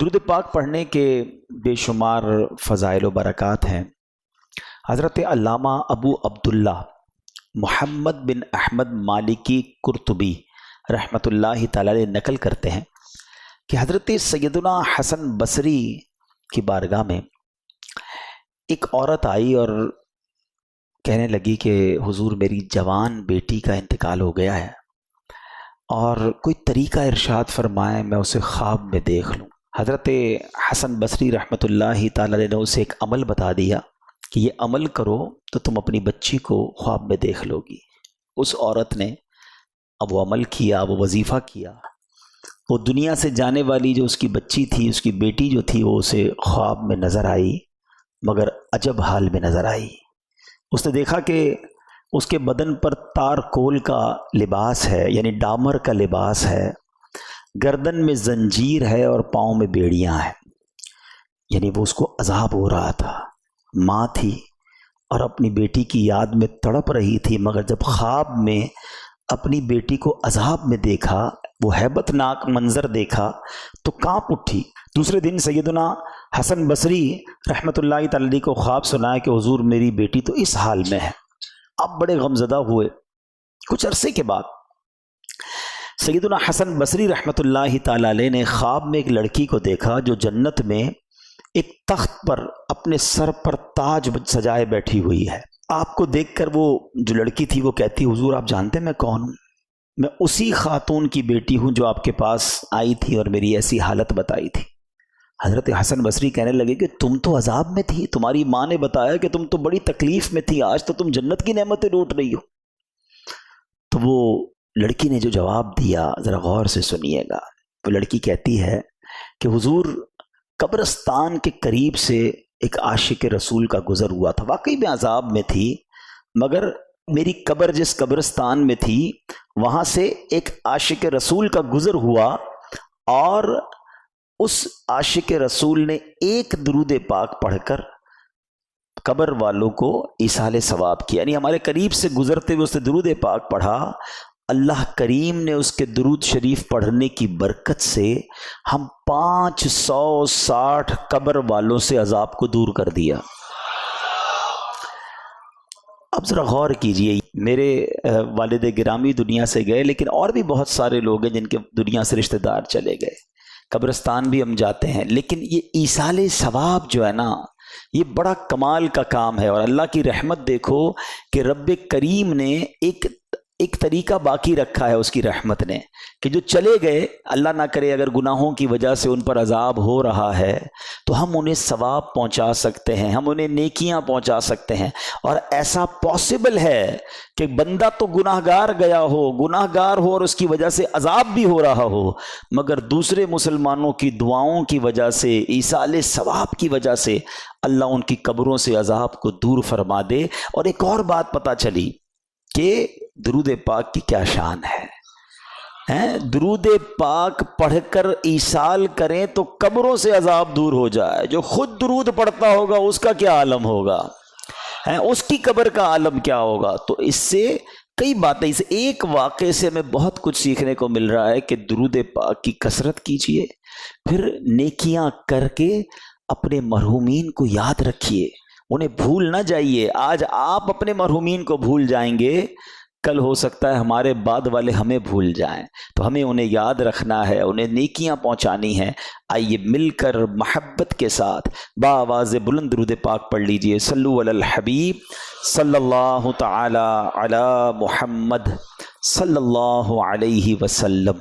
درود پاک پڑھنے کے بے شمار فضائل و برکات ہیں۔ حضرت علامہ ابو عبداللہ محمد بن احمد مالکی قرطبی رحمۃ اللہ تعالی علیہ نقل کرتے ہیں کہ حضرت سیدنا حسن بصری کی بارگاہ میں ایک عورت آئی اور کہنے لگی کہ حضور میری جوان بیٹی کا انتقال ہو گیا ہے اور کوئی طریقہ ارشاد فرمائے میں اسے خواب میں دیکھ لوں۔ حضرت حسن بصری رحمۃ اللہ تعالی علیہ نے اسے ایک عمل بتا دیا کہ یہ عمل کرو تو تم اپنی بچی کو خواب میں دیکھ لو گی۔ اس عورت نے اب وہ عمل کیا، وہ وظیفہ کیا، وہ دنیا سے جانے والی جو اس کی بچی تھی، اس کی بیٹی جو تھی، وہ اسے خواب میں نظر آئی، مگر عجب حال میں نظر آئی۔ اس نے دیکھا کہ اس کے بدن پر تارکول کا لباس ہے، یعنی ڈامر کا لباس ہے، گردن میں زنجیر ہے اور پاؤں میں بیڑیاں ہیں، یعنی وہ اس کو عذاب ہو رہا تھا۔ ماں تھی اور اپنی بیٹی کی یاد میں تڑپ رہی تھی، مگر جب خواب میں اپنی بیٹی کو عذاب میں دیکھا، وہ ہیبت ناک منظر دیکھا تو کانپ اٹھی۔ دوسرے دن سیدنا حسن بصری رحمۃ اللہ تعالی علیہ کو خواب سنایا کہ حضور میری بیٹی تو اس حال میں ہے۔ اب بڑے غمزدہ ہوئے۔ کچھ عرصے کے بعد سیدنا حسن بصری رحمۃ اللہ تعالی علیہ نے خواب میں ایک لڑکی کو دیکھا جو جنت میں ایک تخت پر اپنے سر پر تاج سجائے بیٹھی ہوئی ہے۔ آپ کو دیکھ کر وہ جو لڑکی تھی وہ کہتی حضور آپ جانتے ہیں میں کون ہوں؟ میں اسی خاتون کی بیٹی ہوں جو آپ کے پاس آئی تھی اور میری ایسی حالت بتائی تھی۔ حضرت حسن بصری کہنے لگے کہ تم تو عذاب میں تھی، تمہاری ماں نے بتایا کہ تم تو بڑی تکلیف میں تھی، آج تو تم جنت کی نعمتیں لوٹ رہی ہو۔ تو وہ لڑکی نے جو جواب دیا ذرا غور سے سنیے گا۔ وہ لڑکی کہتی ہے کہ حضور قبرستان کے قریب سے ایک عاشق رسول کا گزر ہوا تھا، واقعی میں عذاب میں تھی، مگر میری قبر جس قبرستان میں تھی وہاں سے ایک عاشق رسول کا گزر ہوا اور اس عاشق رسول نے ایک درود پاک پڑھ کر قبر والوں کو ایصال ثواب کیا، یعنی ہمارے قریب سے گزرتے ہوئے اس نے درود پاک پڑھا، اللہ کریم نے اس کے درود شریف پڑھنے کی برکت سے ہم 560 قبر والوں سے عذاب کو دور کر دیا۔ اب ذرا غور کیجئے، میرے والد گرامی دنیا سے گئے، لیکن اور بھی بہت سارے لوگ ہیں جن کے دنیا سے رشتہ دار چلے گئے، قبرستان بھی ہم جاتے ہیں، لیکن یہ ایصال ثواب جو ہے نا، یہ بڑا کمال کا کام ہے۔ اور اللہ کی رحمت دیکھو کہ رب کریم نے ایک طریقہ باقی رکھا ہے اس کی رحمت نے، کہ جو چلے گئے اللہ نہ کرے اگر گناہوں کی وجہ سے ان پر عذاب ہو رہا ہے تو ہم انہیں ثواب پہنچا سکتے ہیں، ہم انہیں نیکیاں پہنچا سکتے ہیں۔ اور ایسا پاسبل ہے کہ بندہ تو گناہگار گیا ہو اور اس کی وجہ سے عذاب بھی ہو رہا ہو، مگر دوسرے مسلمانوں کی دعاؤں کی وجہ سے، ایصال ثواب کی وجہ سے اللہ ان کی قبروں سے عذاب کو دور فرما دے۔ اور ایک اور بات پتہ چلی کہ درود پاک کی کیا شان ہے۔ درود پاک پڑھ کر ایصال کریں تو قبروں سے عذاب دور ہو جائے۔ جو خود درود پڑھتا ہوگا اس کا کیا عالم ہوگا، اس کی قبر کا عالم کیا ہوگا۔ تو اس سے کئی باتیں، اس ایک واقعے سے ہمیں بہت کچھ سیکھنے کو مل رہا ہے کہ درود پاک کی کثرت کیجئے، پھر نیکیاں کر کے اپنے مرحومین کو یاد رکھیے، انہیں بھول نہ جائیے۔ آج آپ اپنے مرحومین کو بھول جائیں گے، کل ہو سکتا ہے ہمارے بعد والے ہمیں بھول جائیں، تو ہمیں انہیں یاد رکھنا ہے، انہیں نیکیاں پہنچانی ہیں۔ آئیے مل کر محبت کے ساتھ بآواز بلند درود پاک پڑھ لیجئے۔ صلو علی الحبیب صلی اللہ تعالی علی محمد صلی اللہ علیہ وسلم۔